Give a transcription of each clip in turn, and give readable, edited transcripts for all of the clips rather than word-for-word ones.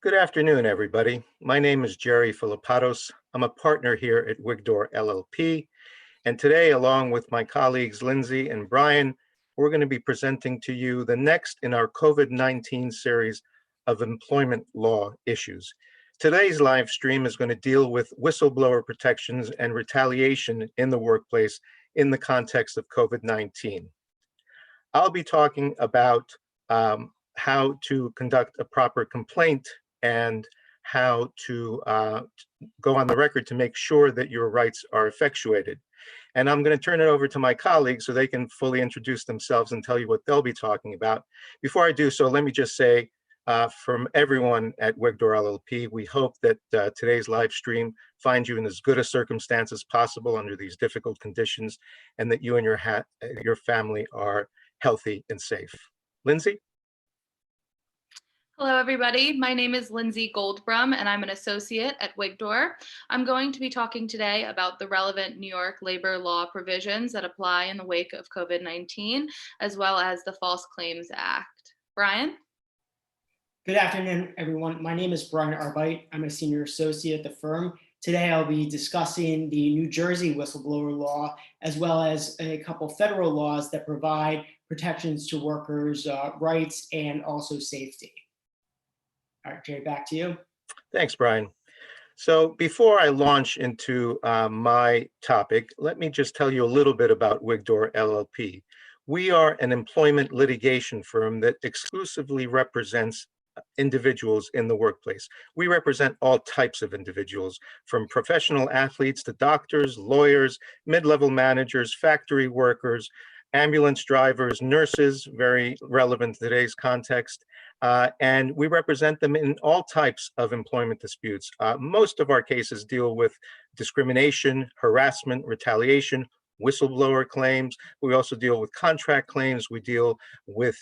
Good afternoon, everybody. My name is Jerry Filipatos. I'm a partner here at Wigdor LLP. And today, along with my colleagues Lindsay and Brian, we're going to be presenting to you the next in our COVID-19 series of employment law issues. Today's live stream is going to deal with whistleblower protections and retaliation in the workplace in the context of COVID-19. I'll be talking about how to conduct a proper complaint and how to go on the record to make sure that your rights are effectuated. And I'm going to turn it over to my colleagues so they can fully introduce themselves and tell you what they'll be talking about. Before I do so, let me just say from everyone at Wigdor LLP, we hope that today's live stream finds you in as good a circumstance as possible under these difficult conditions, and that you and your family are healthy and safe. Lindsay? Hello, everybody. My name is Lindsay Goldbrum, and I'm an associate at Wigdor. I'm going to be talking today about the relevant New York labor law provisions that apply in the wake of COVID-19, as well as the False Claims Act. Brian? Good afternoon, everyone. My name is Brian Arbite. I'm a senior associate at the firm. Today, I'll be discussing the New Jersey whistleblower law, as well as a couple federal laws that provide protections to workers' rights and also safety. All right, Jay, back to you. Thanks, Brian. So before I launch into my topic, let me just tell you a little bit about Wigdor LLP. We are an employment litigation firm that exclusively represents individuals in the workplace. We represent all types of individuals, from professional athletes to doctors, lawyers, mid-level managers, factory workers, ambulance drivers, nurses, very relevant to today's context, and we represent them in all types of employment disputes. Most of our cases deal with discrimination, harassment, retaliation, whistleblower claims. We also deal with contract claims. We deal with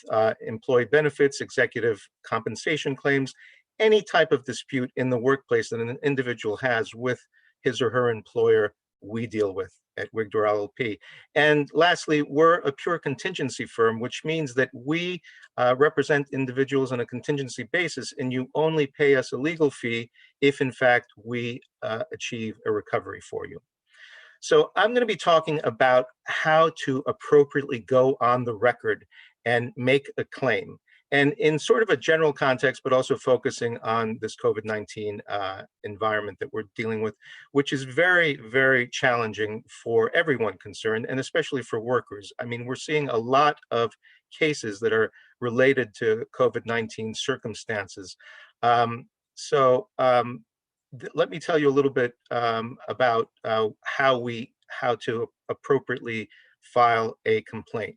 employee benefits, executive compensation claims, any type of dispute in the workplace that an individual has with his or her employer, we deal with at Wigdor LLP. And lastly, we're a pure contingency firm, which means that we represent individuals on a contingency basis, and you only pay us a legal fee if, in fact, we achieve a recovery for you. So I'm going to be talking about how to appropriately go on the record and make a claim. And in sort of a general context, but also focusing on this COVID-19 environment that we're dealing with, which is very, very challenging for everyone concerned, and especially for workers. I mean, we're seeing a lot of cases that are related to COVID-19 circumstances. Let me tell you a little bit about how to appropriately file a complaint.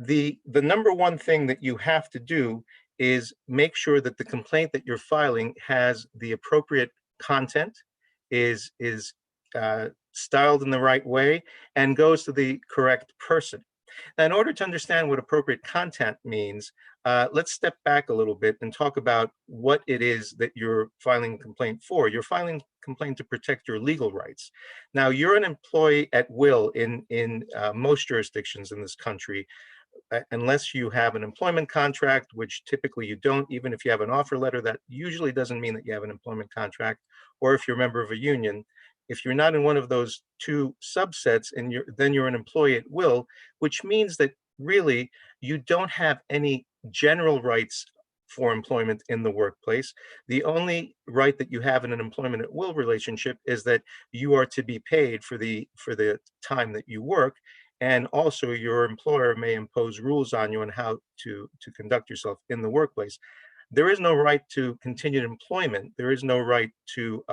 The number one thing that you have to do is make sure that the complaint that you're filing has the appropriate content, is styled in the right way, and goes to the correct person. Now, in order to understand what appropriate content means, let's step back a little bit and talk about what it is that you're filing a complaint for. You're filing a complaint to protect your legal rights. Now, you're an employee at will in most jurisdictions in this country, unless you have an employment contract, which typically you don't. Even if you have an offer letter, that usually doesn't mean that you have an employment contract, or if you're a member of a union. If you're not in one of those two subsets, and then you're an employee at will, which means that really you don't have any general rights for employment in the workplace. The only right that you have in an employment at will relationship is that you are to be paid for the time that you work. And also your employer may impose rules on you on how to conduct yourself in the workplace. There is no right to continued employment. There is no right to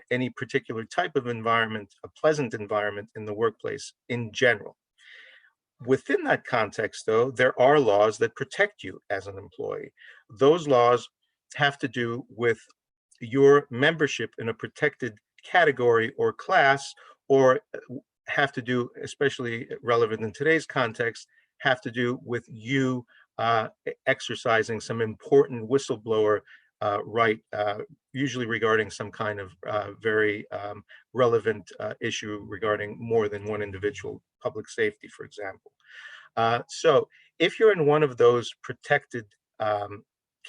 any particular type of environment, a pleasant environment in the workplace in general. Within that context, though, there are laws that protect you as an employee. Those laws have to do with your membership in a protected category or class, or have to do, especially relevant in today's context, have to do with you exercising some important whistleblower right, usually regarding some kind of very relevant issue regarding more than one individual, public safety, for example. So if you're in one of those protected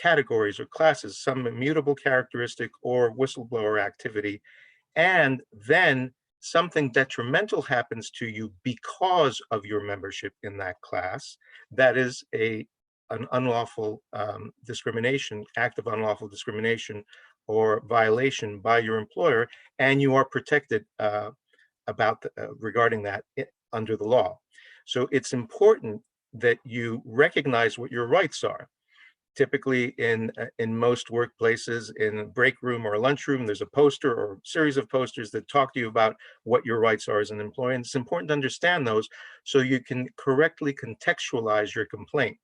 categories or classes, some immutable characteristic or whistleblower activity, and then something detrimental happens to you because of your membership in that class, that is an unlawful discrimination, act of unlawful discrimination or violation by your employer, and you are protected regarding that under the law. So it's important that you recognize what your rights are. Typically in most workplaces, in a break room or a lunchroom, there's a poster or a series of posters that talk to you about what your rights are as an employee. And it's important to understand those so you can correctly contextualize your complaint.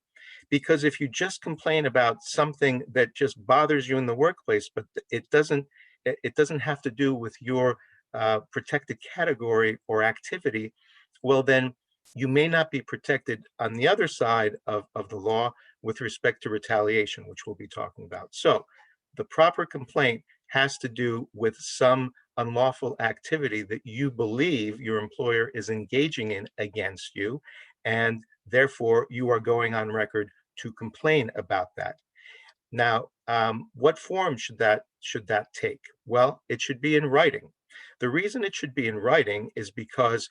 Because if you just complain about something that just bothers you in the workplace, but it doesn't have to do with your protected category or activity, well, then you may not be protected on the other side of the law with respect to retaliation, which we'll be talking about. So the proper complaint has to do with some unlawful activity that you believe your employer is engaging in against you, and therefore you are going on record to complain about that. Now, what form should that take? Well, it should be in writing. The reason it should be in writing is because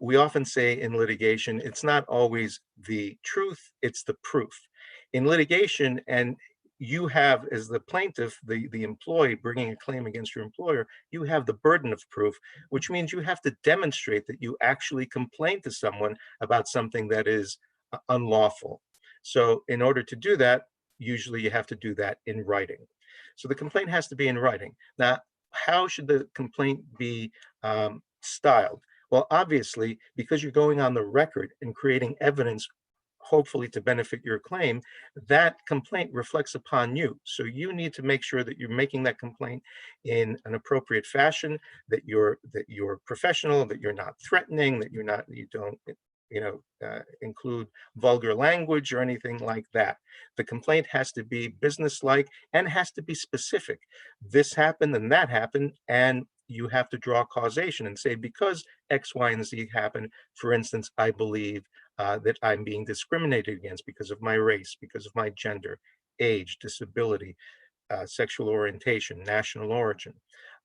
we often say in litigation, it's not always the truth, it's the proof. In litigation, and you have, as the plaintiff, the employee bringing a claim against your employer, you have the burden of proof, which means you have to demonstrate that you actually complained to someone about something that is unlawful. So in order to do that, usually you have to do that in writing. So the complaint has to be in writing. Now, how should the complaint be styled? Well, obviously, because you're going on the record and creating evidence, hopefully to benefit your claim, that complaint reflects upon you. So you need to make sure that you're making that complaint in an appropriate fashion, that you're professional, that you're not threatening, that you don't include vulgar language or anything like that. The complaint has to be businesslike and has to be specific. This happened and that happened, and you have to draw causation and say, because X, Y, and Z happened, for instance, I believe that I'm being discriminated against because of my race, because of my gender, age, disability, sexual orientation, national origin.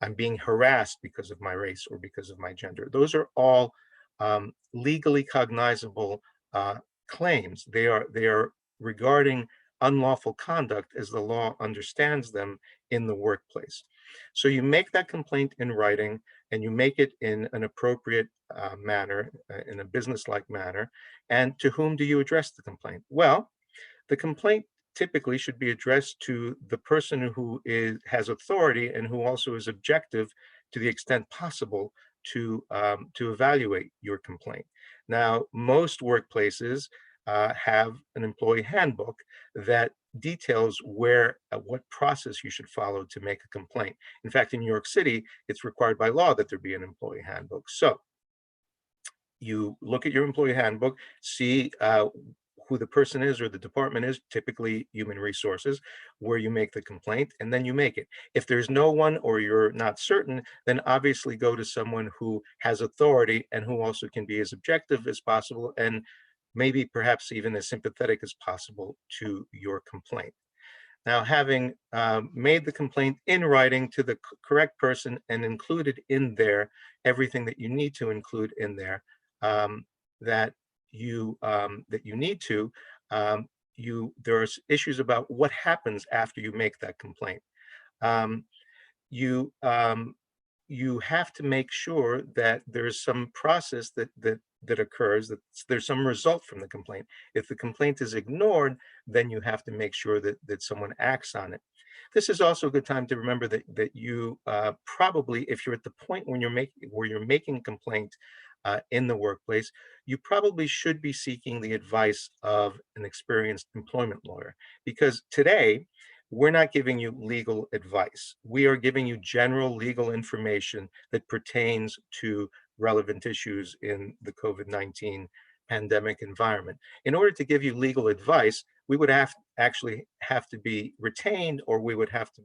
I'm being harassed because of my race or because of my gender. Those are all legally cognizable claims. They are regarding unlawful conduct as the law understands them in the workplace. So you make that complaint in writing, and you make it in an appropriate manner, in a business-like manner. And to whom do you address the complaint? Well, the complaint typically should be addressed to the person who has authority and who also is objective to the extent possible to evaluate your complaint. Now, most workplaces have an employee handbook that details what process you should follow to make a complaint. In fact, in New York City, it's required by law that there be an employee handbook. So you look at your employee handbook, see who the person is or the department is, typically human resources, where you make the complaint, and then you make it. If there's no one or you're not certain, then obviously go to someone who has authority and who also can be as objective as possible and maybe perhaps even as sympathetic as possible to your complaint. Now, having made the complaint in writing to the correct person and included in there everything that you need to include in there, that you need to, there's issues about what happens after you make that complaint. You have to make sure that there's some process that occurs, that there's some result from the complaint. If the complaint is ignored, then you have to make sure that someone acts on it. This is also a good time to remember that you probably, if you're at the point when you're making a complaint in the workplace, you probably should be seeking the advice of an experienced employment lawyer, because today we're not giving you legal advice. We are giving you general legal information that pertains to relevant issues in the COVID-19 pandemic environment. In order to give you legal advice, we would actually have to be retained, or we would have to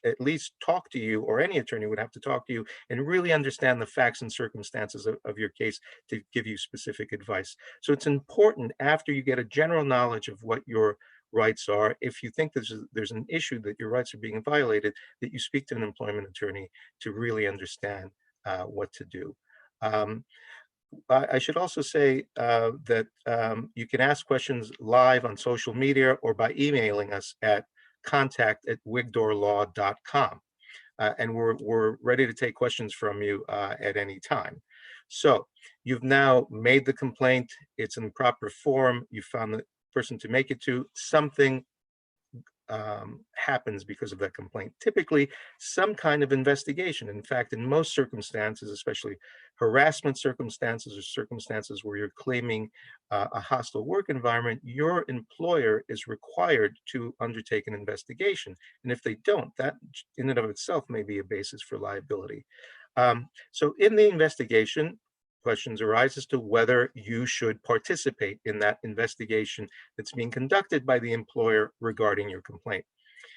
at least talk to you, or any attorney would have to talk to you and really understand the facts and circumstances of your case to give you specific advice. So it's important, after you get a general knowledge of what your rights are. If you think there's an issue that your rights are being violated, that you speak to an employment attorney to really understand what to do. Um, I should also say that you can ask questions live on social media or by emailing us at contact@wigdorlaw.com. And we're ready to take questions from you at any time. So you've now made the complaint. It's in proper form. You found the person to make it to. Something happens because of that complaint. Typically, some kind of investigation. In fact, in most circumstances, especially harassment circumstances or circumstances where you're claiming a hostile work environment, your employer is required to undertake an investigation. And if they don't, that in and of itself may be a basis for liability. So in the investigation, questions arise as to whether you should participate in that investigation that's being conducted by the employer regarding your complaint.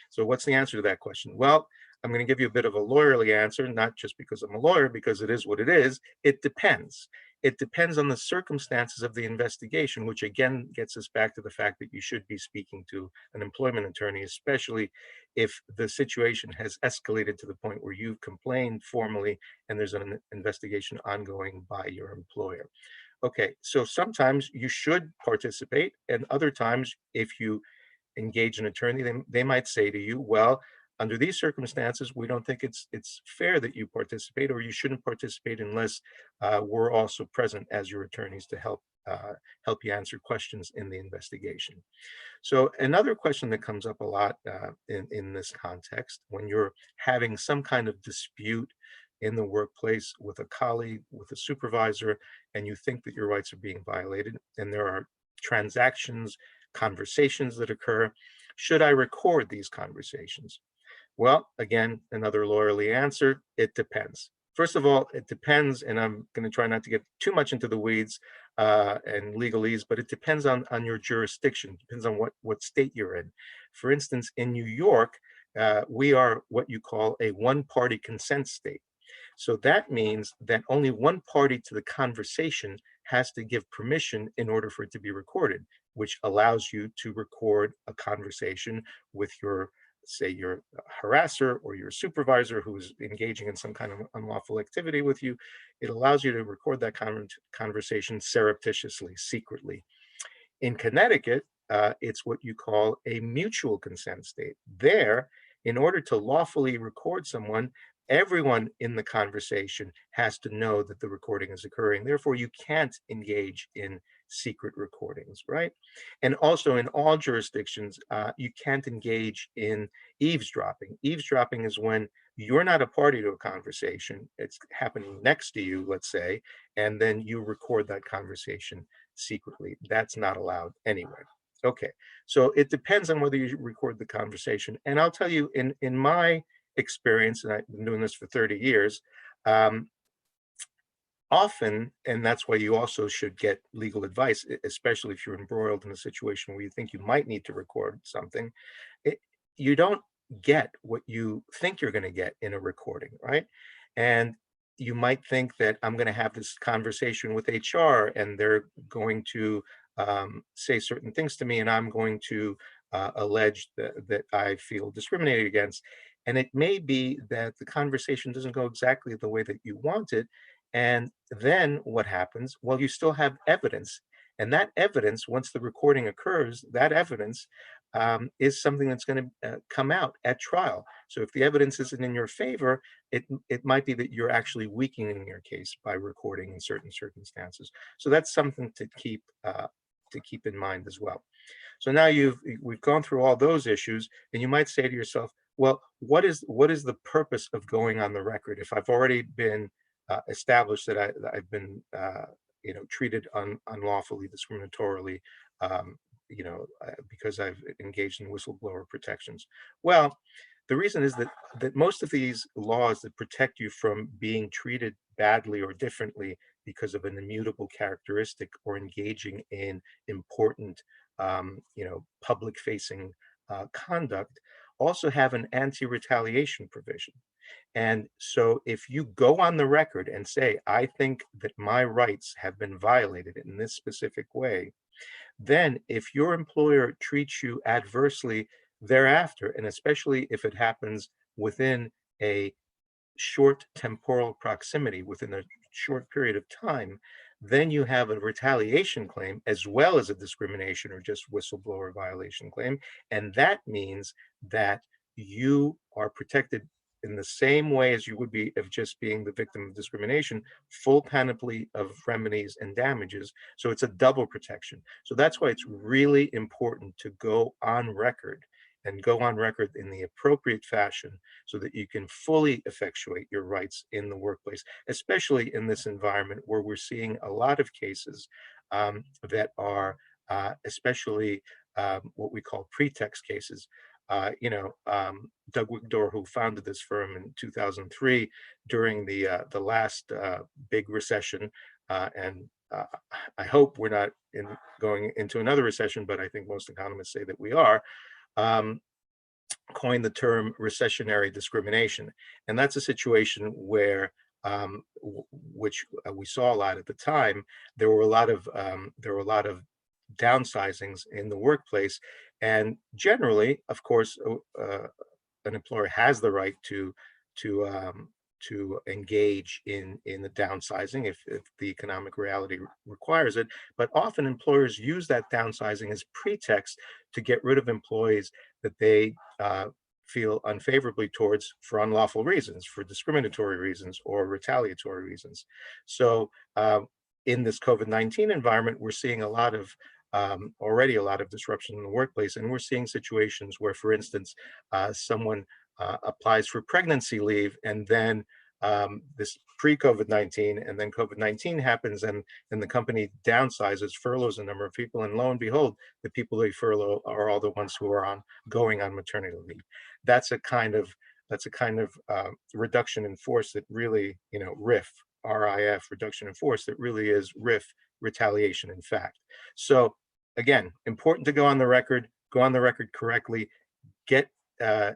So what's the answer to that question? Well, I'm going to give you a bit of a lawyerly answer, not just because I'm a lawyer, because it is what it is. It depends. It depends on the circumstances of the investigation, which again gets us back to the fact that you should be speaking to an employment attorney, especially if the situation has escalated to the point where you've complained formally and there's an investigation ongoing by your employer. Okay, so sometimes you should participate, and other times, if you engage an attorney, they might say to you, well, under these circumstances, we don't think it's fair that you participate, or you shouldn't participate unless we're also present as your attorneys to help you answer questions in the investigation. So another question that comes up a lot in this context, when you're having some kind of dispute in the workplace with a colleague, with a supervisor, and you think that your rights are being violated, and there are transactions, conversations that occur, should I record these conversations? Well, again, another lawyerly answer, it depends. First of all, it depends, and I'm going to try not to get too much into the weeds and legalese, but it depends on your jurisdiction, depends on what state you're in. For instance, in New York, we are what you call a one-party consent state. So that means that only one party to the conversation has to give permission in order for it to be recorded, which allows you to record a conversation with your, say, your harasser or your supervisor who is engaging in some kind of unlawful activity with you. It allows you to record that conversation surreptitiously, secretly. In Connecticut, it's what you call a mutual consent state. There, in order to lawfully record someone, everyone in the conversation has to know that the recording is occurring. Therefore, you can't engage in secret recordings, right? And also in all jurisdictions, you can't engage in eavesdropping. Eavesdropping is when you're not a party to a conversation, it's happening next to you, let's say, and then you record that conversation secretly. That's not allowed anywhere. Okay, so it depends on whether you record the conversation. And I'll tell you, in my experience, and I've been doing this for 30 years, um, often, and that's why you also should get legal advice, especially if you're embroiled in a situation where you think you might need to record something, it, you don't get what you think you're going to get in a recording, right? And you might think that I'm going to have this conversation with HR and they're going to say certain things to me, and I'm going to allege that I feel discriminated against. And it may be that the conversation doesn't go exactly the way that you want it. And then what happens? Well, you still have evidence. And that evidence, once the recording occurs, that evidence is something that's going to come out at trial. So if the evidence isn't in your favor, it might be that you're actually weakening your case by recording in certain circumstances. So that's something to keep in mind as well. So now we've gone through all those issues, and you might say to yourself, well, what is the purpose of going on the record if I've already been established that I've been treated unlawfully, discriminatorily, because I've engaged in whistleblower protections? Well, the reason is that most of these laws that protect you from being treated badly or differently because of an immutable characteristic or engaging in important, public-facing conduct also have an anti-retaliation provision. And so if you go on the record and say, I think that my rights have been violated in this specific way, Then if your employer treats you adversely thereafter, and especially if it happens within a short temporal proximity, within a short period of time, then you have a retaliation claim as well as a discrimination or just whistleblower violation claim. And that means that you are protected in the same way as you would be of just being the victim of discrimination, full panoply of remedies and damages. So it's a double protection. So that's why it's really important to go on record and go on record in the appropriate fashion so that you can fully effectuate your rights in the workplace, especially in this environment where we're seeing a lot of cases that are especially what we call pretext cases. Doug Wigdor, who founded this firm in 2003 during the last big recession, and I hope we're not going into another recession, but I think most economists say that we are. Um, Coined the term recessionary discrimination. And that's a situation where, which we saw a lot at the time, there were a lot of downsizings in the workplace. And generally, of course, an employer has the right to to engage in the downsizing if the economic reality requires it. But often employers use that downsizing as pretext to get rid of employees that they feel unfavorably towards for unlawful reasons, for discriminatory reasons, or retaliatory reasons. So in this COVID-19 environment, we're seeing a lot of already a lot of disruption in the workplace, and we're seeing situations where, for instance, someone applies for pregnancy leave, and then this pre-COVID-19, and then COVID-19 happens, and the company downsizes, furloughs a number of people, and lo and behold, the people they furlough are all the ones who are going on maternity leave. That's a kind of reduction in force that really, RIF, reduction in force, that really is retaliation, in fact. So again, important to go on the record correctly, get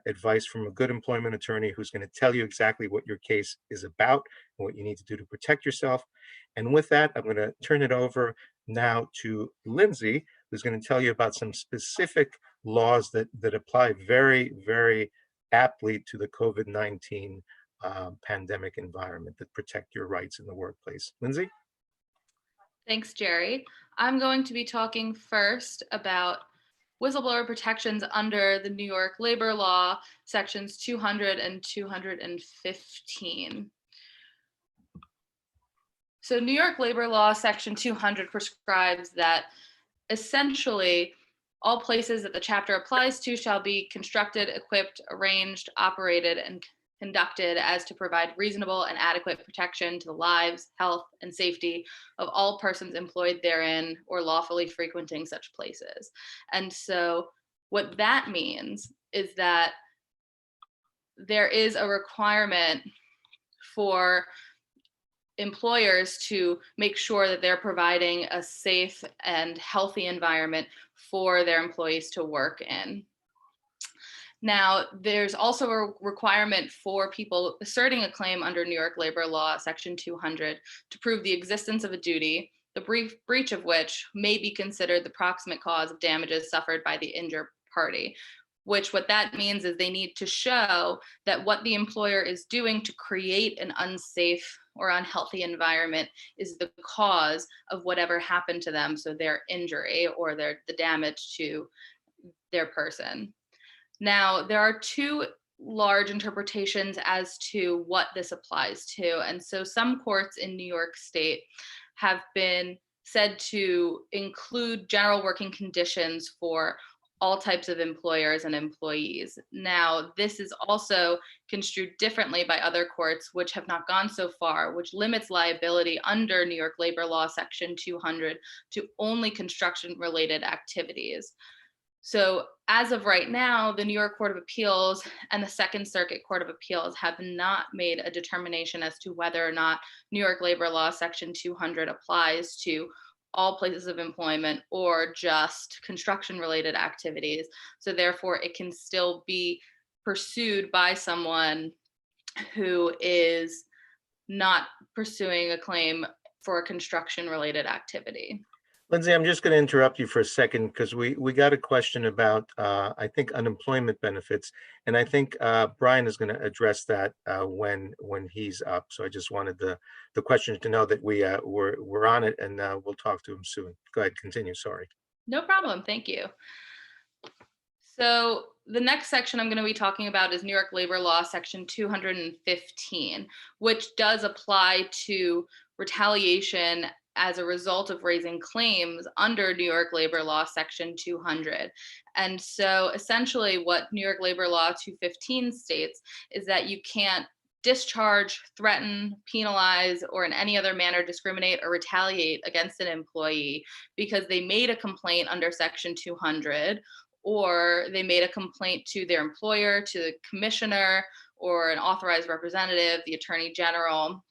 advice from a good employment attorney who's going to tell you exactly what your case is about and what you need to do to protect yourself. And with that, I'm going to turn it over now to Lindsay, who's going to tell you about some specific laws that apply very, very aptly to the COVID-19 pandemic environment that protect your rights in the workplace. Lindsay? Thanks, Jerry. I'm going to be talking first about whistleblower protections under the New York labor law, sections 200 and 215. So New York labor law, section 200 prescribes that essentially all places that the chapter applies to shall be constructed, equipped, arranged, operated, and conducted as to provide reasonable and adequate protection to the lives, health, and safety of all persons employed therein or lawfully frequenting such places. And so what that means is that there is a requirement for employers to make sure that they're providing a safe and healthy environment for their employees to work in. Now, there's also a requirement for people asserting a claim under New York labor law, section 200, to prove the existence of a duty, the breach of which may be considered the proximate cause of damages suffered by the injured party, which what that means is they need to show that what the employer is doing to create an unsafe or unhealthy environment is the cause of whatever happened to them, so their injury or the damage to their person. Now, there are two large interpretations as to what this applies to. And so some courts in New York State have been said to include general working conditions for all types of employers and employees. Now, this is also construed differently by other courts, which have not gone so far, which limits liability under New York labor law, section 200, to only construction-related activities. So as of right now, the New York Court of Appeals and the Second Circuit Court of Appeals have not made a determination as to whether or not New York labor law section 200 applies to all places of employment or just construction related activities. So therefore it can still be pursued by someone who is not pursuing a claim for a construction related activity. Lindsay, I'm just going to interrupt you for a second because we got a question about, I think, unemployment benefits. And I think Brian is going to address that when he's up. So I just wanted the question to know that we're on it, and we'll talk to him soon. Go ahead, continue. Sorry. No problem. Thank you. So the next section I'm going to be talking about is New York Labor Law Section 215, which does apply to retaliation as a result of raising claims under New York Labor Law Section 200. And so essentially what New York Labor Law 215 states is that you can't discharge, threaten, penalize, or in any other manner discriminate or retaliate against an employee because they made a complaint under Section 200, or they made a complaint to their employer, to the commissioner, or an authorized representative, the attorney general,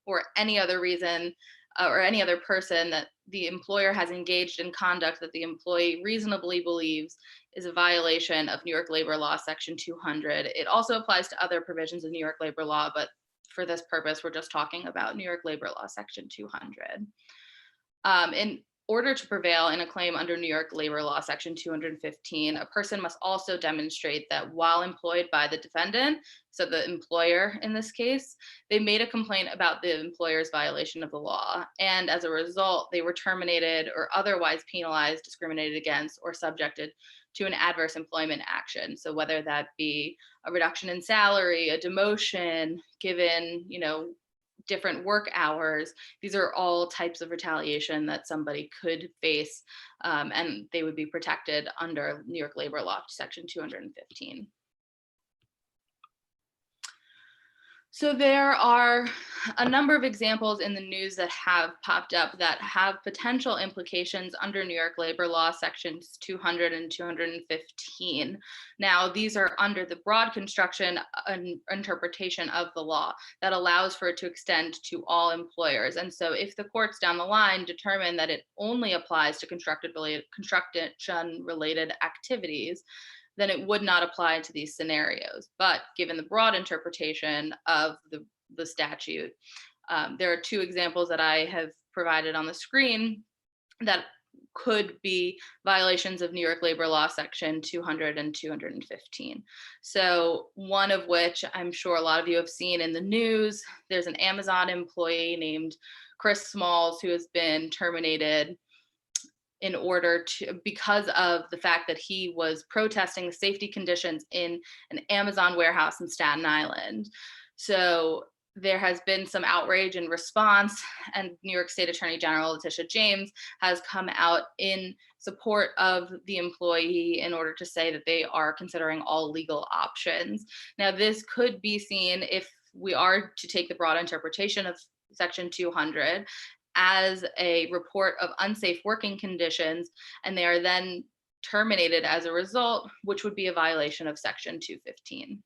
or any other reason, or any other person that the employer has engaged in conduct that the employee reasonably believes is a violation of New York Labor Law Section 200. It also applies to other provisions of New York labor law, but for this purpose, we're just talking about New York Labor Law Section 200. In order to prevail in a claim under New York Labor Law Section 215, a person must also demonstrate that while employed by the defendant, so the employer in this case, they made a complaint about the employer's violation of the law. And as a result, they were terminated or otherwise penalized, discriminated against, or subjected to an adverse employment action. So whether that be a reduction in salary, a demotion, given, different work hours, these are all types of retaliation that somebody could face, and they would be protected under New York Labor Law Section 215. So there are a number of examples in the news that have popped up that have potential implications under New York Labor Law Sections 200 and 215. Now, these are under the broad construction and interpretation of the law that allows for it to extend to all employers. And so if the courts down the line determine that it only applies to construction-related activities, then it would not apply to these scenarios. But given the broad interpretation of the statute, there are two examples that I have provided on the screen that could be violations of New York Labor Law Section 200 and 215. So one of which I'm sure a lot of you have seen in the news, there's an Amazon employee named Chris Smalls who has been terminated because of the fact that he was protesting the safety conditions in an Amazon warehouse in Staten Island. So there has been some outrage and response, and New York State Attorney General Letitia James has come out in support of the employee in order to say that they are considering all legal options. Now, this could be seen, if we are to take the broad interpretation of Section 200, as a report of unsafe working conditions, and they are then terminated as a result, which would be a violation of Section 215.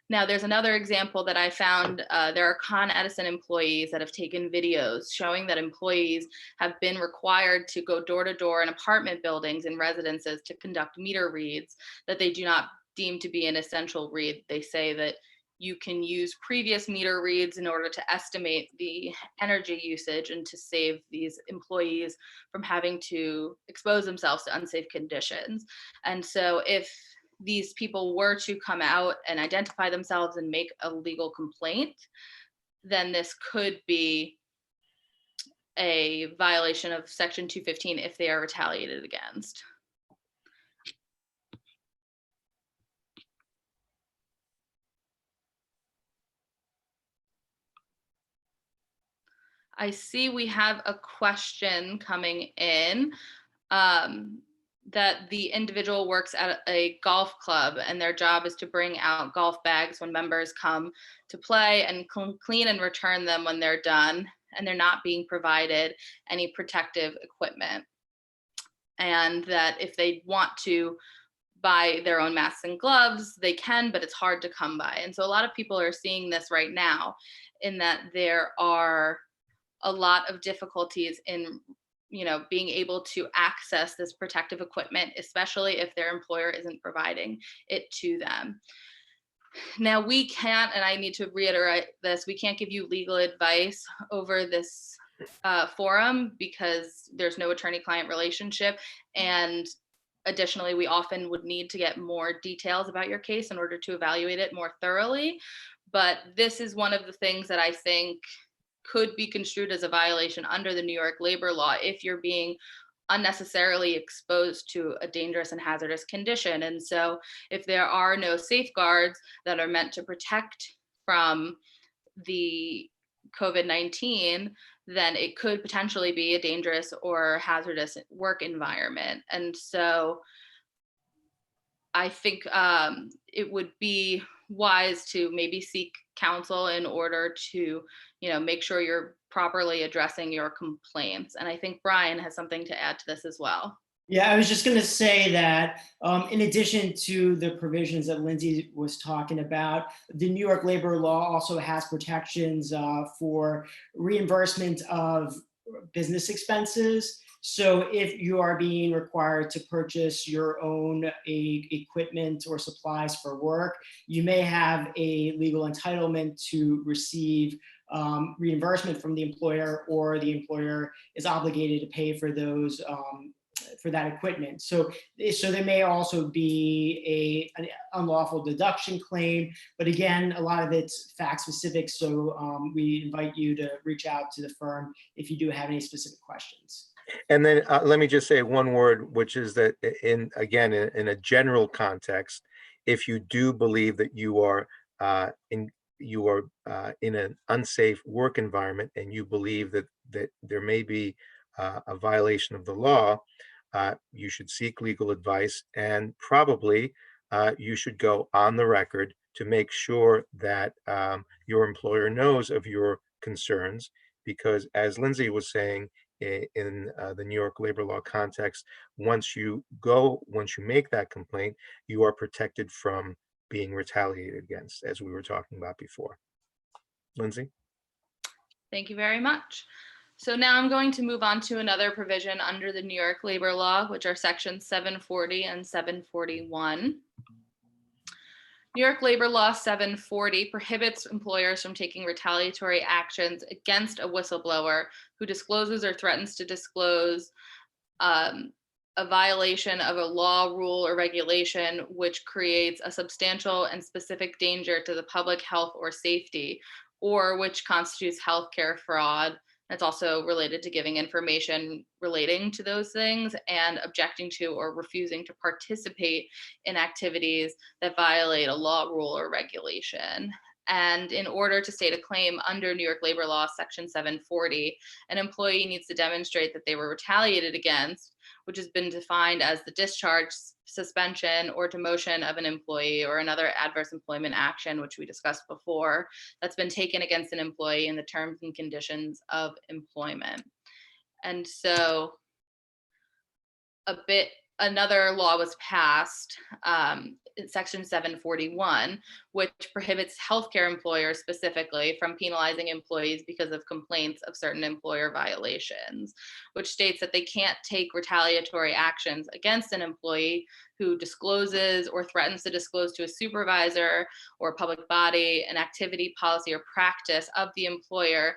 Now, there's another example that I found. There are Con Edison employees that have taken videos showing that employees have been required to go door to door in apartment buildings and residences to conduct meter reads that they do not deem to be an essential read. They say that you can use previous meter reads in order to estimate the energy usage and to save these employees from having to expose themselves to unsafe conditions. And so if these people were to come out and identify themselves and make a legal complaint, then this could be a violation of Section 215 if they are retaliated against. I see we have a question coming in that the individual works at a golf club and their job is to bring out golf bags when members come to play and clean and return them when they're done, and they're not being provided any protective equipment. And that if they want to buy their own masks and gloves, they can, but it's hard to come by. And so a lot of people are seeing this right now, in that there are a lot of difficulties in being able to access this protective equipment, especially if their employer isn't providing it to them. Now, we can't, and I need to reiterate this, we can't give you legal advice over this forum because there's no attorney-client relationship. And additionally, we often would need to get more details about your case in order to evaluate it more thoroughly. But this is one of the things that I think could be construed as a violation under the New York labor law if you're being unnecessarily exposed to a dangerous and hazardous condition. And so if there are no safeguards that are meant to protect from the COVID-19, then it could potentially be a dangerous or hazardous work environment. And so I think it would be wise to maybe seek counsel in order to, make sure you're properly addressing your complaints. And I think Brian has something to add to this as well. Yeah, I was just going to say that in addition to the provisions that Lindsay was talking about, the New York labor law also has protections for reimbursement of business expenses. So if you are being required to purchase your own equipment or supplies for work, you may have a legal entitlement to receive reimbursement from the employer, or the employer is obligated to pay for those for that equipment. So there may also be an unlawful deduction claim, but again, a lot of it's fact specific. So we invite you to reach out to the firm if you do have any specific questions. And then let me just say one word, which is that in a general context, if you do believe that you are in an unsafe work environment, and you believe that there may be a violation of the law, you should seek legal advice, and probably you should go on the record to make sure that your employer knows of your concerns, because as Lindsay was saying, in the New York labor law context, once you make that complaint, you are protected from being retaliated against, as we were talking about before. Lindsay? Thank you very much. So now I'm going to move on to another provision under the New York labor law, which are sections 740 and 741. New York labor law 740 prohibits employers from taking retaliatory actions against a whistleblower who discloses or threatens to disclose a violation of a law, rule, or regulation which creates a substantial and specific danger to the public health or safety, or which constitutes healthcare fraud. It's also related to giving information relating to those things and objecting to or refusing to participate in activities that violate a law, rule, or regulation. And in order to state a claim under New York labor law section 740, an employee needs to demonstrate that they were retaliated against, which has been defined as the discharge, suspension, or demotion of an employee or another adverse employment action, which we discussed before, that's been taken against an employee in the terms and conditions of employment. And so another law was passed in section 741, which prohibits healthcare employers specifically from penalizing employees because of complaints of certain employer violations, which states that they can't take retaliatory actions against an employee who discloses or threatens to disclose to a supervisor or public body an activity, policy, or practice of the employer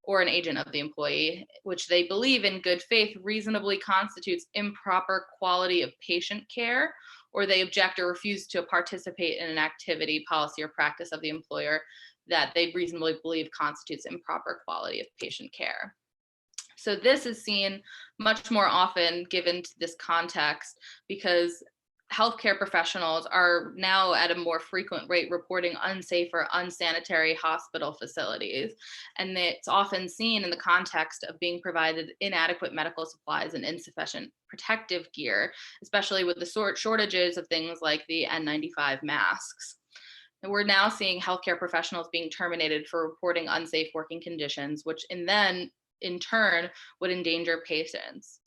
or an agent of the employee, which they believe in good faith reasonably constitutes improper quality of patient care, or they object or refuse to participate in an activity, policy, or practice of the employer that they reasonably believe constitutes improper quality of patient care. So this is seen much more often given to this context because healthcare professionals are now at a more frequent rate reporting unsafe or unsanitary hospital facilities. And it's often seen in the context of being provided inadequate medical supplies and insufficient protective gear, especially with the shortages of things like the N95 masks. And we're now seeing healthcare professionals being terminated for reporting unsafe working conditions, which in turn would endanger patients.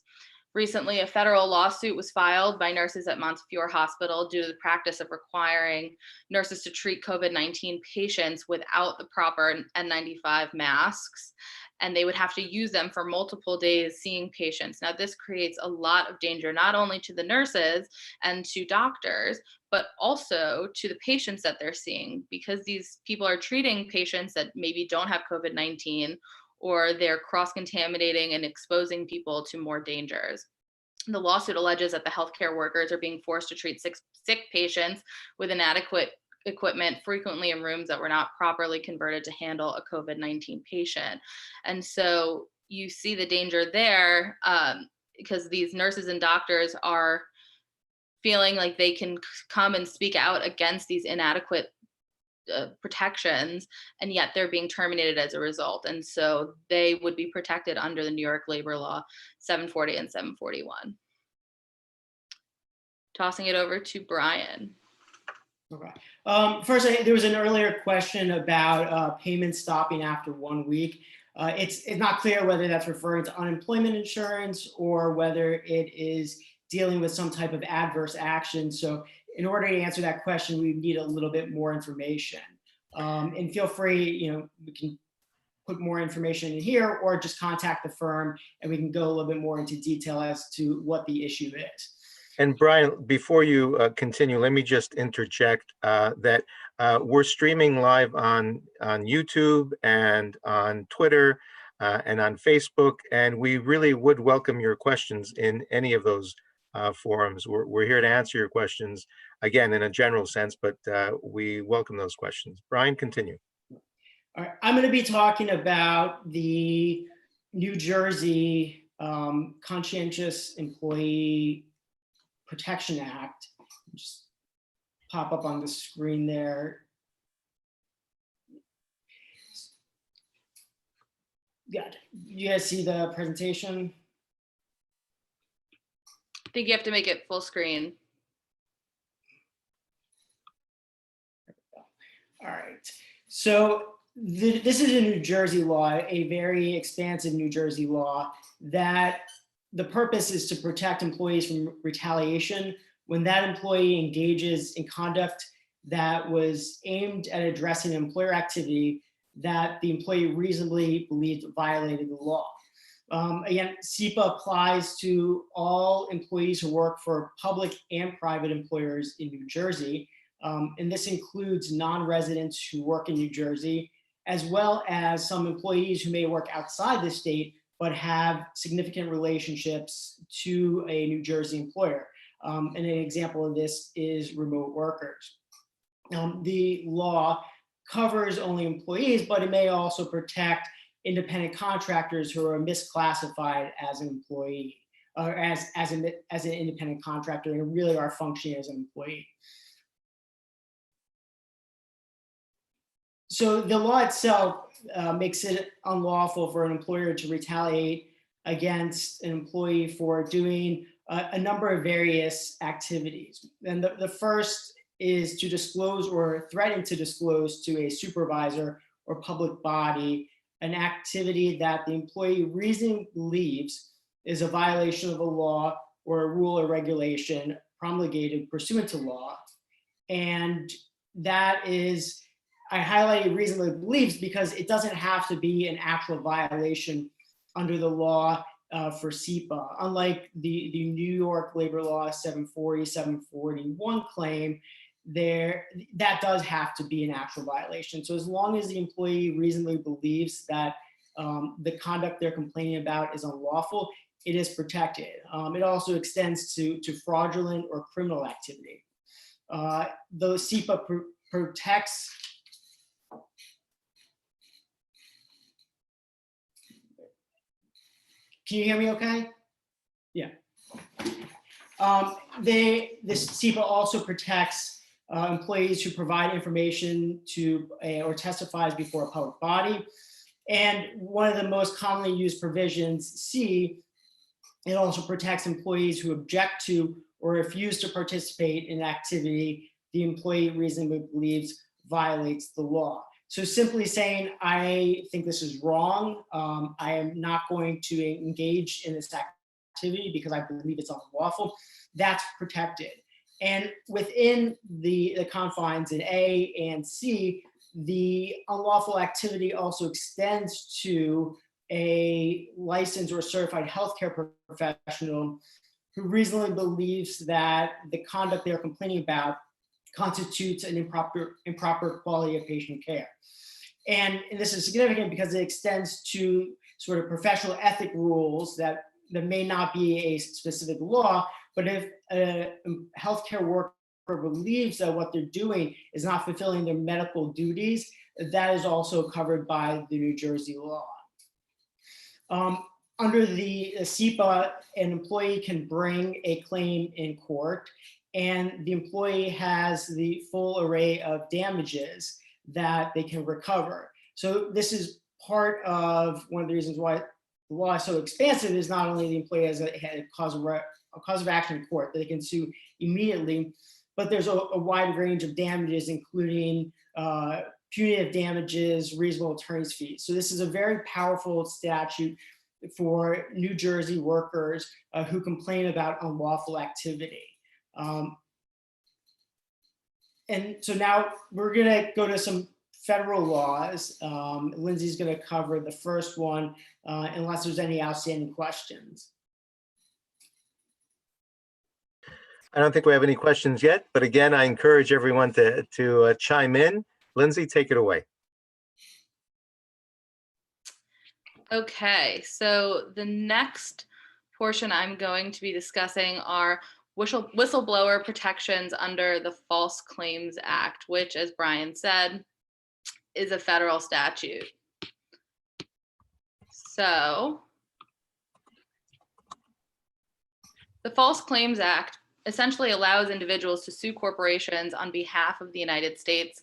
Recently, a federal lawsuit was filed by nurses at Montefiore Hospital due to the practice of requiring nurses to treat COVID-19 patients without the proper N95 masks, and they would have to use them for multiple days seeing patients. Now, this creates a lot of danger, not only to the nurses and to doctors, but also to the patients that they're seeing, because these people are treating patients that maybe don't have COVID-19 or they're cross-contaminating and exposing people to more dangers. The lawsuit alleges that the healthcare workers are being forced to treat sick patients with inadequate equipment, frequently in rooms that were not properly converted to handle a COVID-19 patient. And so you see the danger there, because these nurses and doctors are feeling like they can come and speak out against these inadequate protections, and yet they're being terminated as a result. And so they would be protected under the New York labor law 740 and 741. Tossing it over to Brian. Okay. First, there was an earlier question about payments stopping after 1 week. It's not clear whether that's referring to unemployment insurance or whether it is dealing with some type of adverse action. So in order to answer that question, we need a little bit more information. And feel free, we can put more information in here or just contact the firm and we can go a little bit more into detail as to what the issue is. And Brian, before you continue, let me just interject that we're streaming live on YouTube and on Twitter and on Facebook, and we really would welcome your questions in any of those forums. We're here to answer your questions, again, in a general sense, but we welcome those questions. Brian, continue. All right, I'm going to be talking about the New Jersey Conscientious Employee Protection Act. Just pop up on the screen there. Good. You guys see the presentation? I think you have to make it full screen. All right. So this is a New Jersey law, a very expansive New Jersey law that the purpose is to protect employees from retaliation when that employee engages in conduct that was aimed at addressing an employer activity that the employee reasonably believed violated the law. Again, CEPA applies to all employees who work for public and private employers in New Jersey. And this includes non-residents who work in New Jersey, as well as some employees who may work outside the state but have significant relationships to a New Jersey employer. And an example of this is remote workers. The law covers only employees, but it may also protect independent contractors who are misclassified as an employee or as an independent contractor and really are functioning as an employee. So the law itself makes it unlawful for an employer to retaliate against an employee for doing a number of various activities. And the first is to disclose or threaten to disclose to a supervisor or public body an activity that the employee reasonably believes is a violation of a law or a rule or regulation promulgated pursuant to law. And that is, I highlighted reasonably believes because it doesn't have to be an actual violation under the law for CEPA. Unlike the New York labor law 740, 741 claim, that does have to be an actual violation. So as long as the employee reasonably believes that the conduct they're complaining about is unlawful, it is protected. It also extends to fraudulent or criminal activity. The CEPA protects. Can you hear me okay? Yeah. This CEPA also protects employees who provide information to or testifies before a public body. And one of the most commonly used provisions, C, it also protects employees who object to or refuse to participate in activity the employee reasonably believes violates the law. So simply saying, I think this is wrong, I am not going to engage in this activity because I believe it's unlawful, that's protected. And within the confines in A and C, the unlawful activity also extends to a licensed or certified healthcare professional who reasonably believes that the conduct they're complaining about constitutes an improper quality of patient care. And this is significant because it extends to sort of professional ethic rules that may not be a specific law, but if a healthcare worker believes that what they're doing is not fulfilling their medical duties, that is also covered by the New Jersey law. Under the CEPA, an employee can bring a claim in court, and the employee has the full array of damages that they can recover. So this is part of one of the reasons why the law is so expansive, is not only the employee has a cause of action in court that they can sue immediately, but there's a wide range of damages, including punitive damages, reasonable attorney's fees. So this is a very powerful statute for New Jersey workers who complain about unlawful activity. And so now we're gonna go to some federal laws. Lindsay's gonna cover the first one, unless there's any outstanding questions. I don't think we have any questions yet, but again, I encourage everyone to chime in. Lindsay, take it away. Okay, so the next portion I'm going to be discussing are whistleblower protections under the False Claims Act, which, as Brian said, is a federal statute. So the False Claims Act essentially allows individuals to sue corporations on behalf of the United States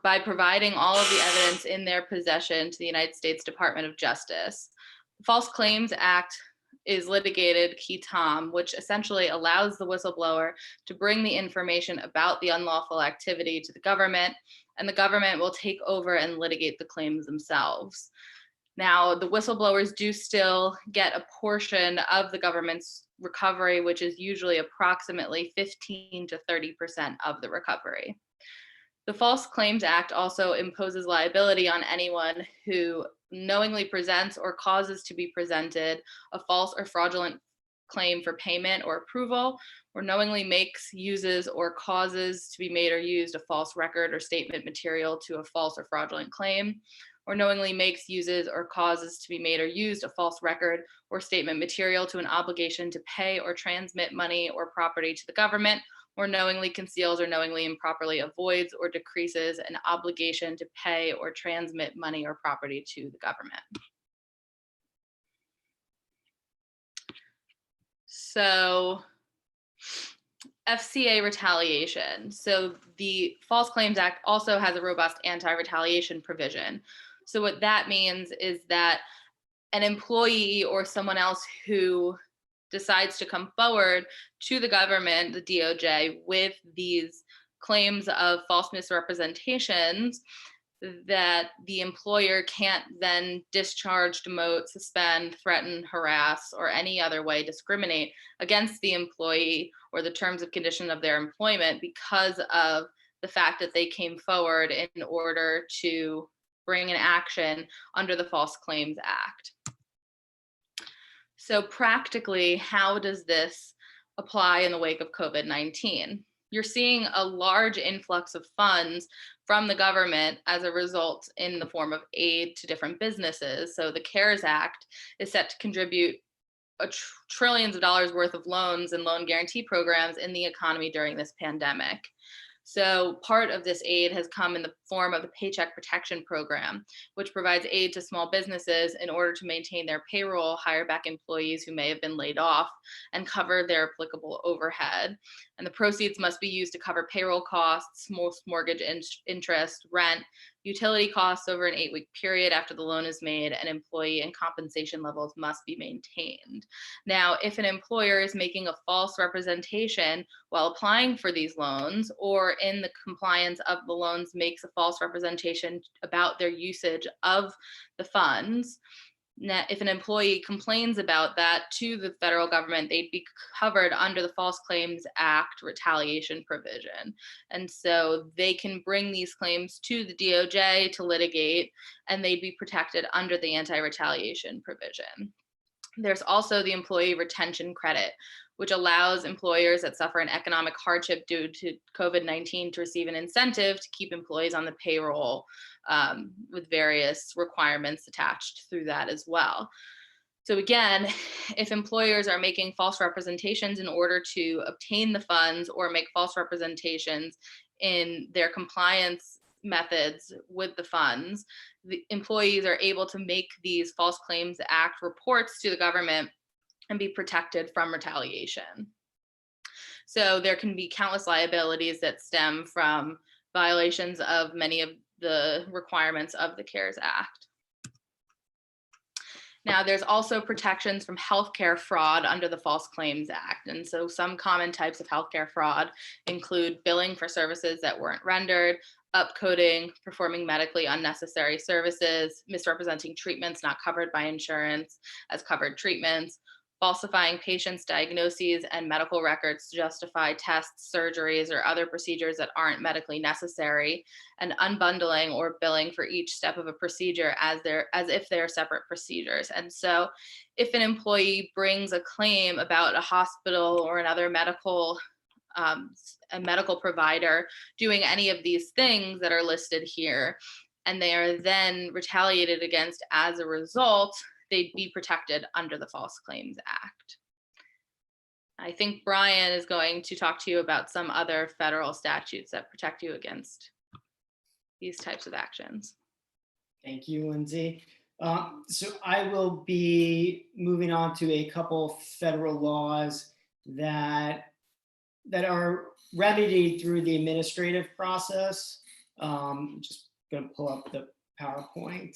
by providing all of the evidence in their possession to the United States Department of Justice. The False Claims Act is litigated qui tam, which essentially allows the whistleblower to bring the information about the unlawful activity to the government, and the government will take over and litigate the claims themselves. Now, the whistleblowers do still get a portion of the government's recovery, which is usually approximately 15 to 30% of the recovery. The False Claims Act also imposes liability on anyone who knowingly presents or causes to be presented a false or fraudulent claim for payment or approval, or knowingly makes, uses, or causes to be made or used a false record or statement material to a false or fraudulent claim, or knowingly makes, uses, or causes to be made or used a false record or statement material to an obligation to pay or transmit money or property to the government, or knowingly conceals or knowingly improperly avoids or decreases an obligation to pay or transmit money or property to the government. So FCA retaliation. So the False Claims Act also has a robust anti-retaliation provision. So what that means is that an employee or someone else who decides to come forward to the government, the DOJ, with these claims of false misrepresentations, that the employer can't then discharge, demote, suspend, threaten, harass, or any other way discriminate against the employee or the terms and conditions of their employment because of the fact that they came forward in order to bring an action under the False Claims Act. So practically, how does this apply in the wake of COVID-19? You're seeing a large influx of funds from the government as a result in the form of aid to different businesses. So the CARES Act is set to contribute trillions of dollars worth of loans and loan guarantee programs in the economy during this pandemic. So part of this aid has come in the form of the Paycheck Protection Program, which provides aid to small businesses in order to maintain their payroll, hire back employees who may have been laid off, and cover their applicable overhead. And the proceeds must be used to cover payroll costs, most mortgage interest, rent, utility costs over an 8-week period after the loan is made, and employee and compensation levels must be maintained. Now, if an employer is making a false representation while applying for these loans, or in the compliance of the loans makes a false representation about their usage of the funds, if an employee complains about that to the federal government, they'd be covered under the False Claims Act retaliation provision. And so they can bring these claims to the DOJ to litigate, and they'd be protected under the anti-retaliation provision. There's also the employee retention credit, which allows employers that suffer an economic hardship due to COVID-19 to receive an incentive to keep employees on the payroll, with various requirements attached through that as well. So again, if employers are making false representations in order to obtain the funds or make false representations in their compliance methods with the funds, the employees are able to make these False Claims Act reports to the government and be protected from retaliation. So there can be countless liabilities that stem from violations of many of the requirements of the CARES Act. Now, there's also protections from healthcare fraud under the False Claims Act. And so some common types of healthcare fraud include billing for services that weren't rendered, upcoding, performing medically unnecessary services, misrepresenting treatments not covered by insurance as covered treatments, falsifying patients' diagnoses and medical records to justify tests, surgeries, or other procedures that aren't medically necessary, and unbundling or billing for each step of a procedure as if they're separate procedures. And so if an employee brings a claim about a hospital or another medical a medical provider doing any of these things that are listed here, and they are then retaliated against as a result, they'd be protected under the False Claims Act. I think Brian is going to talk to you about some other federal statutes that protect you against these types of actions. Thank you, Lindsay. So I will be moving on to a couple federal laws that are remedied through the administrative process. Just going to pull up the PowerPoint.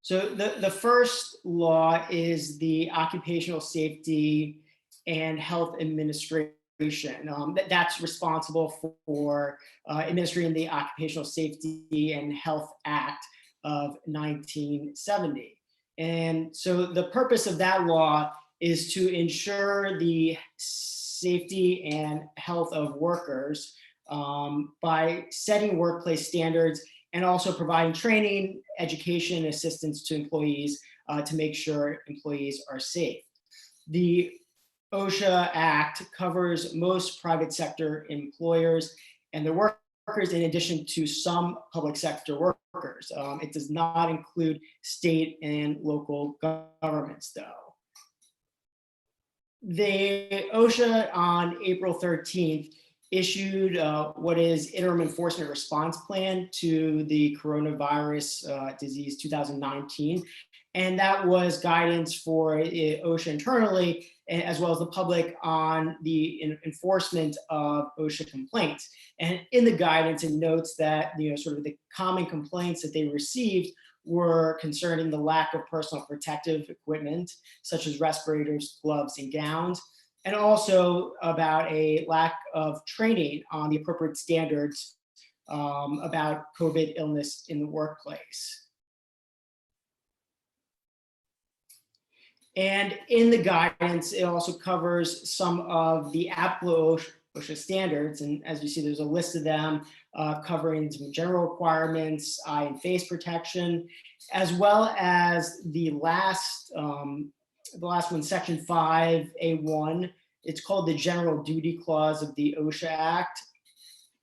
So the first law is the Occupational Safety and Health Administration. That's responsible for administering the Occupational Safety and Health Act of 1970. And so the purpose of that law is to ensure the safety and health of workers by setting workplace standards and also providing training, education, and assistance to employees to make sure employees are safe. The OSHA Act covers most private sector employers and their workers in addition to some public sector workers. It does not include state and local governments, though. The OSHA on April 13th issued what is Interim Enforcement Response Plan to the Coronavirus Disease 2019. And that was guidance for OSHA internally, as well as the public on the enforcement of OSHA complaints. And in the guidance, it notes that sort of the common complaints that they received were concerning the lack of personal protective equipment, such as respirators, gloves, and gowns, and also about a lack of training on the appropriate standards about COVID illness in the workplace. And in the guidance, it also covers some of the applicable OSHA standards. And as you see, there's a list of them covering some general requirements, eye and face protection, as well as the last one, Section 5A1. It's called the General Duty Clause of the OSHA Act.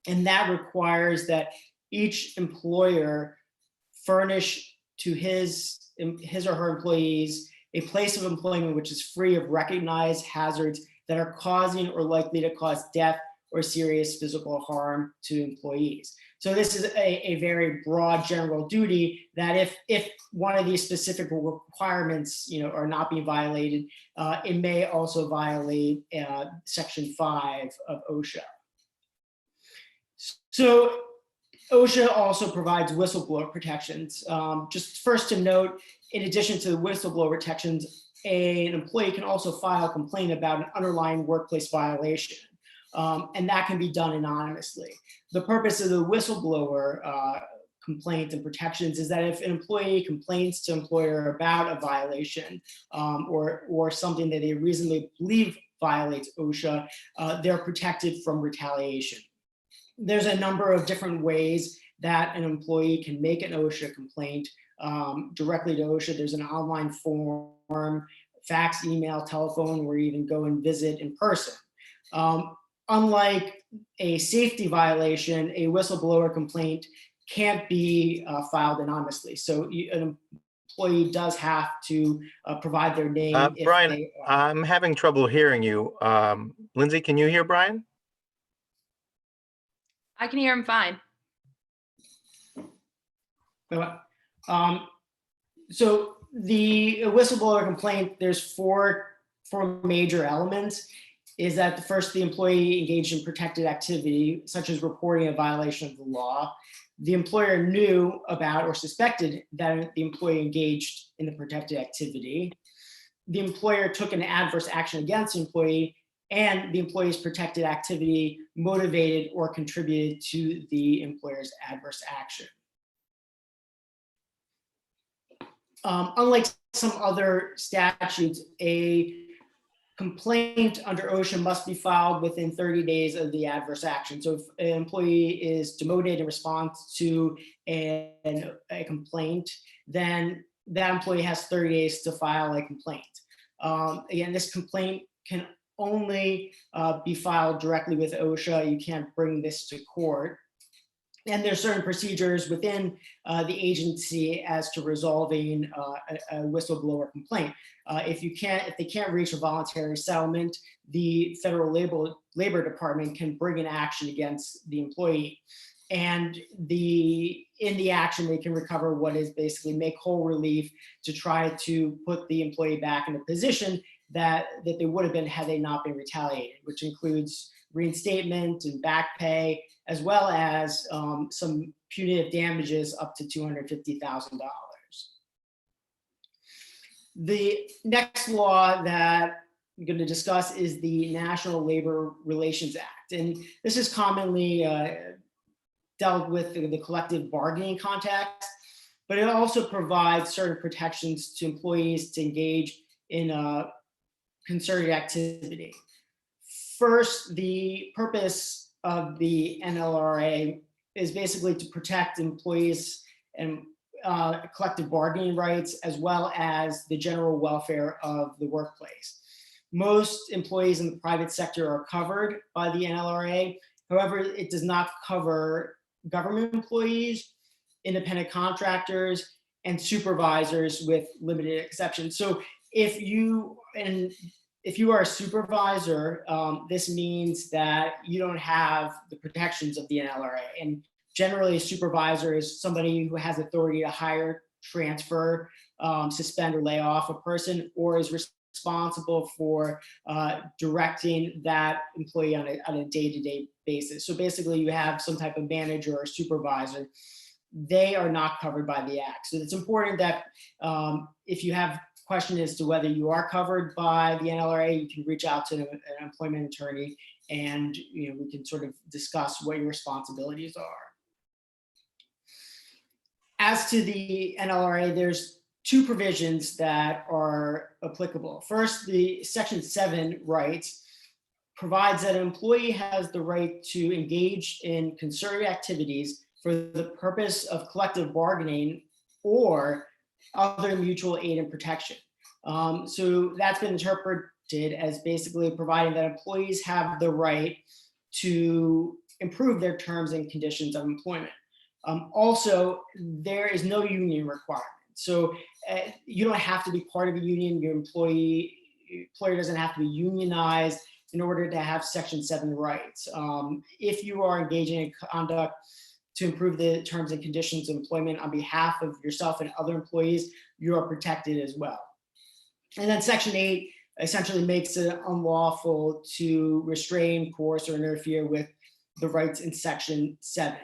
And that requires that each employer furnish to his or her employees a place of employment which is free of recognized hazards that are causing or likely to cause death or serious physical harm to employees. So this is a very broad general duty that if one of these specific requirements are not being violated, it may also violate Section 5 of OSHA. So OSHA also provides whistleblower protections. Just first to note, in addition to the whistleblower protections, an employee can also file a complaint about an underlying workplace violation, and that can be done anonymously. The purpose of the whistleblower complaint and protections is that if an employee complains to employer about a violation or something that they reasonably believe violates OSHA, they're protected from retaliation. There's a number of different ways that an employee can make an OSHA complaint directly to OSHA. There's an online form fax, email, telephone, or even go and visit in person. Unlike a safety violation, a whistleblower complaint can't be filed anonymously. So an employee does have to provide their name if Brian, they are. I'm having trouble hearing you. Lindsay, can you hear Brian? I can hear him fine. So the whistleblower complaint, there's four major elements. Is that the employee engaged in protected activity, such as reporting a violation of the law. The employer knew about or suspected that the employee engaged in the protected activity. The employer took an adverse action against the employee, and the employee's protected activity motivated or contributed to the employer's adverse action. Unlike some other statutes, a complaint under OSHA must be filed within 30 days of the adverse action. So if an employee is demoted in response to a complaint, then that employee has 30 days to file a complaint. Again, this complaint can only be filed directly with OSHA. You can't bring this to court. And there's certain procedures within the agency as to resolving a whistleblower complaint. If they can't reach a voluntary settlement, the Federal Labor Department can bring an action against the employee. And in the action, they can recover what is basically make whole relief to try to put the employee back in a position that they would have been had they not been retaliated, which includes reinstatement and back pay, as well as some punitive damages up to $250,000. The next law that I'm going to discuss is the National Labor Relations Act. And this is commonly dealt with in the collective bargaining context, but it also provides certain protections to employees to engage in concerted activity. First, the purpose of the NLRA is basically to protect employees and collective bargaining rights, as well as the general welfare of the workplace. Most employees in the private sector are covered by the NLRA. However, it does not cover government employees, independent contractors, and supervisors with limited exceptions. So if you are a supervisor, this means that you don't have the protections of the NLRA. And generally, a supervisor is somebody who has authority to hire, transfer, suspend, or lay off a person, or is responsible for directing that employee on a day-to-day basis. So basically, you have some type of manager or supervisor. They are not covered by the Act. So it's important that if you have question as to whether you are covered by the NLRA, you can reach out to an employment attorney, and we can sort of discuss what your responsibilities are. As to the NLRA, there's two provisions that are applicable. First, the Section 7 rights provides that an employee has the right to engage in concerted activities for the purpose of collective bargaining or other mutual aid and protection. So that's been interpreted as basically providing that employees have the right to improve their terms and conditions of employment. Also, there is no union requirement. So you don't have to be part of a union. Your employer doesn't have to be unionized in order to have Section 7 rights. If you are engaging in conduct to improve the terms and conditions of employment on behalf of yourself and other employees, you are protected as well. And then Section 8 essentially makes it unlawful to restrain, coerce, or interfere with the rights in Section 7.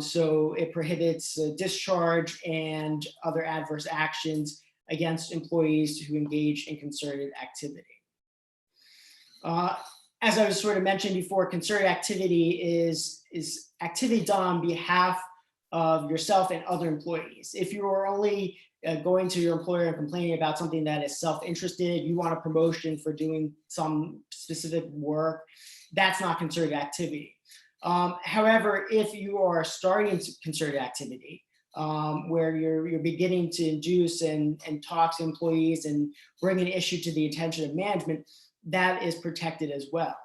So it prohibits discharge and other adverse actions against employees who engage in concerted activity. As I was sort of mentioned before, concerted activity is activity done on behalf of yourself and other employees. If you are only going to your employer and complaining about something that is self-interested, you want a promotion for doing some specific work, that's not concerted activity. However, if you are starting concerted activity, where you're beginning to induce and talk to employees and bring an issue to the attention of management, that is protected as well.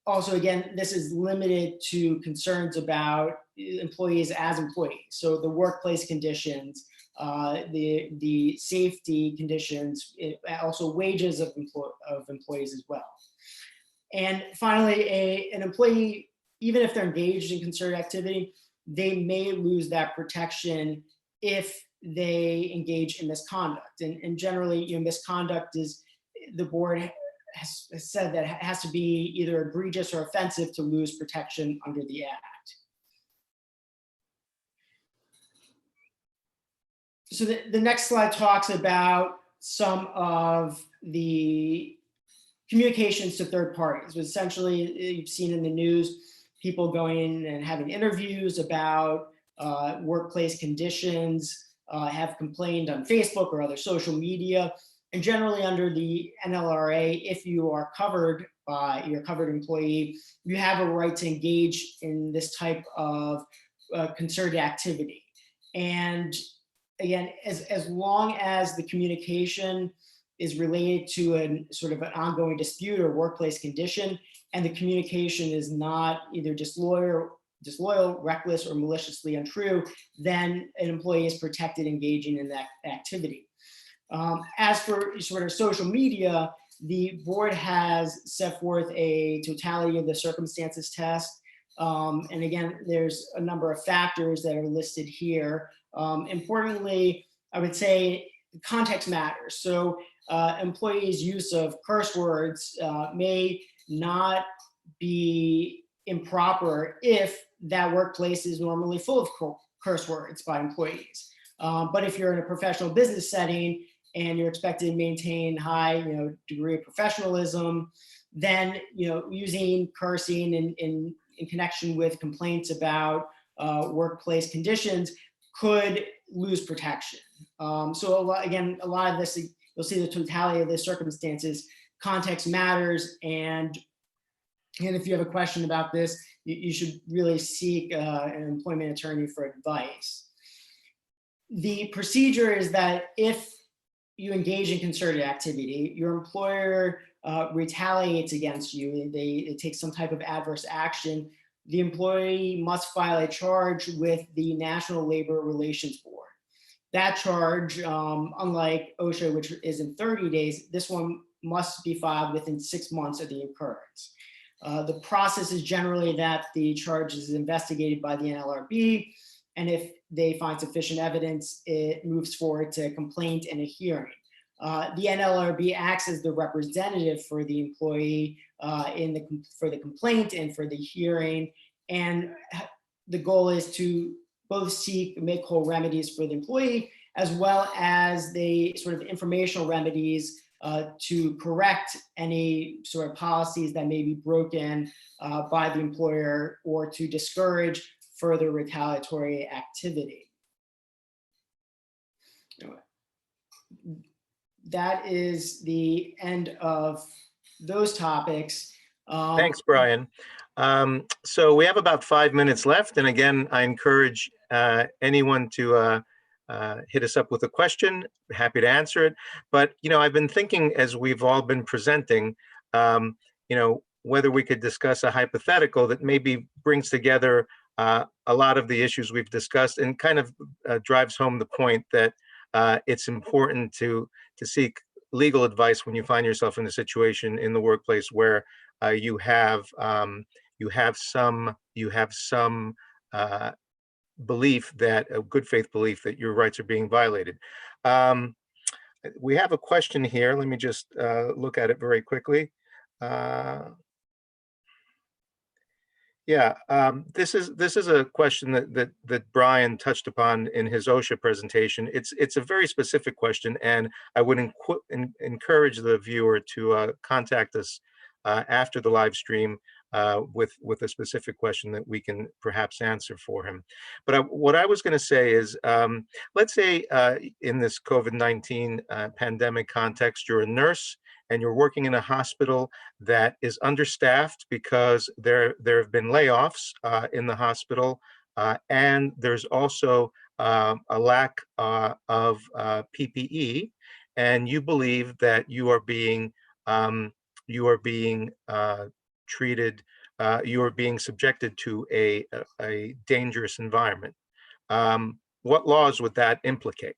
Also, again, this is limited to concerns about employees as employees. So the workplace conditions, the safety conditions, also wages of employees as well. And finally, an employee, even if they're engaged in concerted activity, they may lose that protection if they engage in misconduct. And generally, misconduct is, the board has said that it has to be either egregious or offensive to lose protection under the Act. So the next slide talks about some of the communications to third parties. Essentially, you've seen in the news, people going and having interviews about workplace conditions, have complained on Facebook or other social media. And generally under the NLRA, if you are covered by, you're a covered employee, you have a right to engage in this type of concerted activity. And again, as long as the communication is related to a sort of an ongoing dispute or workplace condition, and the communication is not either disloyal, reckless, or maliciously untrue, then an employee is protected engaging in that activity. As for sort of social media, the board has set forth a totality of the circumstances test. And again, there's a number of factors that are listed here. Importantly, I would say context matters. So employees' use of curse words may not be improper if that workplace is normally full of curse words by employees. But if you're in a professional business setting and you're expected to maintain high, degree of professionalism, then using cursing in connection with complaints about workplace conditions could lose protection. So a lot of this, you'll see the totality of the circumstances. Context matters, and if you have a question about this, you should really seek an employment attorney for advice. The procedure is that if you engage in concerted activity, your employer retaliates against you, they take some type of adverse action, the employee must file a charge with the National Labor Relations Board. That charge, unlike OSHA, which is in 30 days, this one must be filed within 6 months of the occurrence. The process is generally that the charge is investigated by the NLRB, and if they find sufficient evidence, it moves forward to a complaint and a hearing. The NLRB acts as the representative for the employee for the complaint and for the hearing, and the goal is to both seek make whole remedies for the employee, as well as the sort of informational remedies to correct any sort of policies that may be broken by the employer, or to discourage further retaliatory activity. That is the end of those topics. Thanks, Brian. So we have about 5 minutes left. And again, I encourage anyone to hit us up with a question. Happy to answer it. But, I've been thinking as we've all been presenting, whether we could discuss a hypothetical that maybe brings together a lot of the issues we've discussed and kind of drives home the point that it's important to seek legal advice when you find yourself in a situation in the workplace where you have some belief, that a good faith belief that your rights are being violated. We have a question here. Let me just look at it very quickly. This is a question that Brian touched upon in his OSHA presentation. It's a very specific question, and I would encourage the viewer to contact us after the live stream with a specific question that we can perhaps answer for him. But what I was going to say is, let's say in this COVID-19 pandemic context, you're a nurse and you're working in a hospital that is understaffed because there have been layoffs in the hospital, and there's also a lack of PPE, and you believe that you are being treated, you are being subjected to a dangerous environment. What laws would that implicate,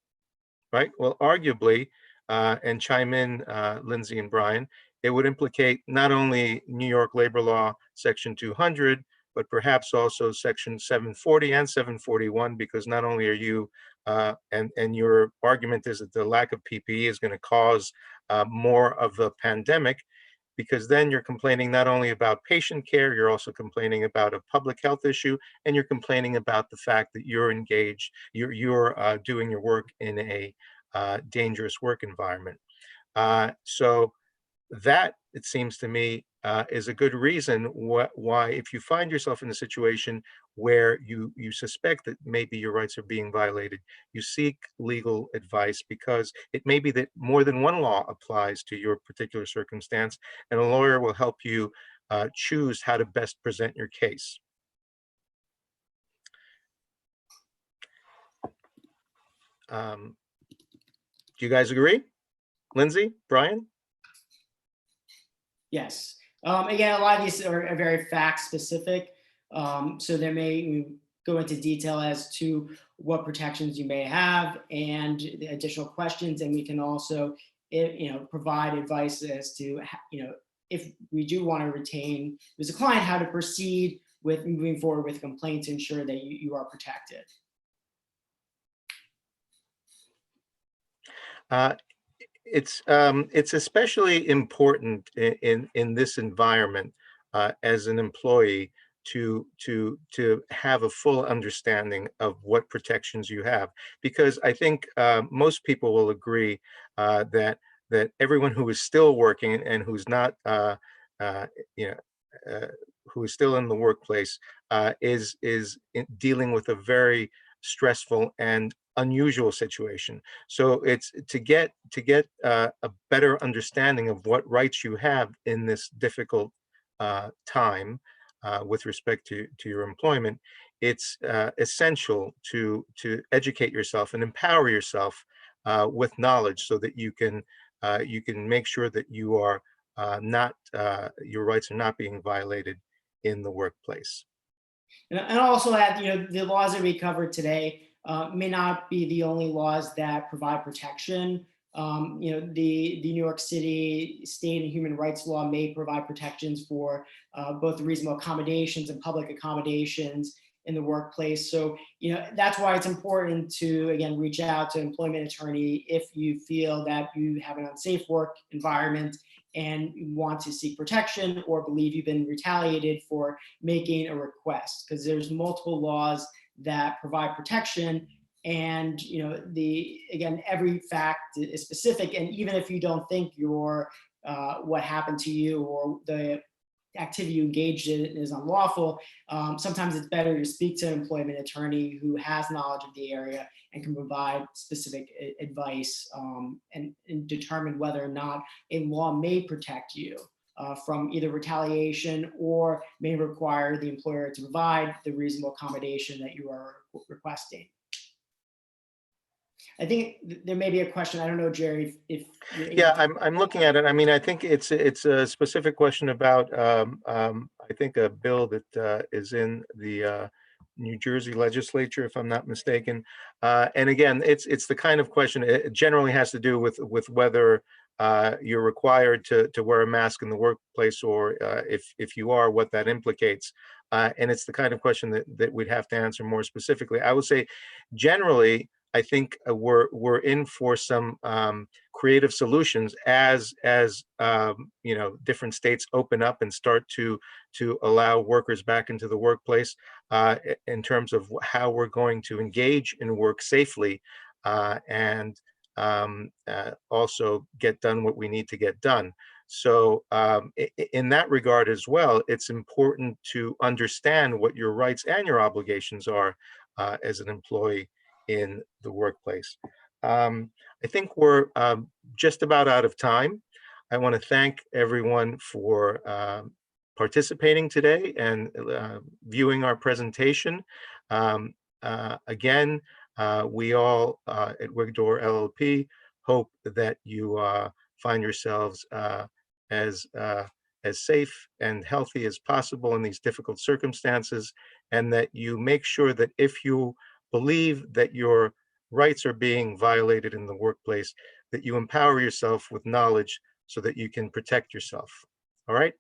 right? Well, arguably, and chime in, Lindsay and Brian, it would implicate not only New York labor law, section 200, but perhaps also section 740 and 741, because not only are you, and your argument is that the lack of PPE is going to cause more of a pandemic, because then you're complaining not only about patient care, you're also complaining about a public health issue, and you're complaining about the fact that you're engaged, you're doing your work in a dangerous work environment. So that, it seems to me, is a good reason why, if you find yourself in a situation where you suspect that maybe your rights are being violated, you seek legal advice, because it may be that more than one law applies to your particular circumstance, and a lawyer will help you choose how to best present your case. Do you guys agree? Lindsay, Brian? Yes. Again, a lot of these are very fact specific. So there may go into detail as to what protections you may have and the additional questions. And we can also, provide advice as to, if we do want to retain as a client, how to proceed with moving forward with a complaint to ensure that you are protected. It's especially important in this environment, as an employee, to have a full understanding of what protections you have, because I think most people will agree that everyone who is still working and who's not you know who is still in the workplace is dealing with a very stressful and unusual situation. So it's to get a better understanding of what rights you have in this difficult time with respect to your employment. It's essential to educate yourself and empower yourself with knowledge, so that you can make sure that you are not your rights are not being violated in the workplace. And also add, the laws that we covered today may not be the only laws that provide protection. The New York City state and human rights law may provide protections for both reasonable accommodations and public accommodations in the workplace. So, that's why it's important to, again, reach out to an employment attorney if you feel that you have an unsafe work environment and want to seek protection or believe you've been retaliated for making a request, because there's multiple laws that provide protection. And again, every fact is specific, and even if you don't think your what happened to you or the activity you engaged in is unlawful, sometimes it's better to speak to an employment attorney who has knowledge of the area and can provide specific advice and determine whether or not a law may protect you from either retaliation or may require the employer to provide the reasonable accommodation that you are requesting. I think there may be a question. I don't know, Jerry, if yeah, I'm looking at it. I mean, I think it's a specific question about I think a bill that is in the New Jersey legislature, if I'm not mistaken. And again, it's the kind of question. It generally has to do with whether you're required to wear a mask in the workplace, or if you are, what that implicates. And it's the kind of question that we'd have to answer more specifically. I would say, generally, I think we're in for some creative solutions as different states open up and start to allow workers back into the workplace, in terms of how we're going to engage in work safely, and also get done what we need to get done. So in that regard as well, it's important to understand what your rights and your obligations are as an employee in the workplace. I think we're just about out of time. I want to thank everyone for participating today and viewing our presentation. Again, We all at Wigdor LLP hope that you find yourselves as safe and healthy as possible in these difficult circumstances, and that you make sure that if you believe that your rights are being violated in the workplace, that you empower yourself with knowledge so that you can protect yourself. All right?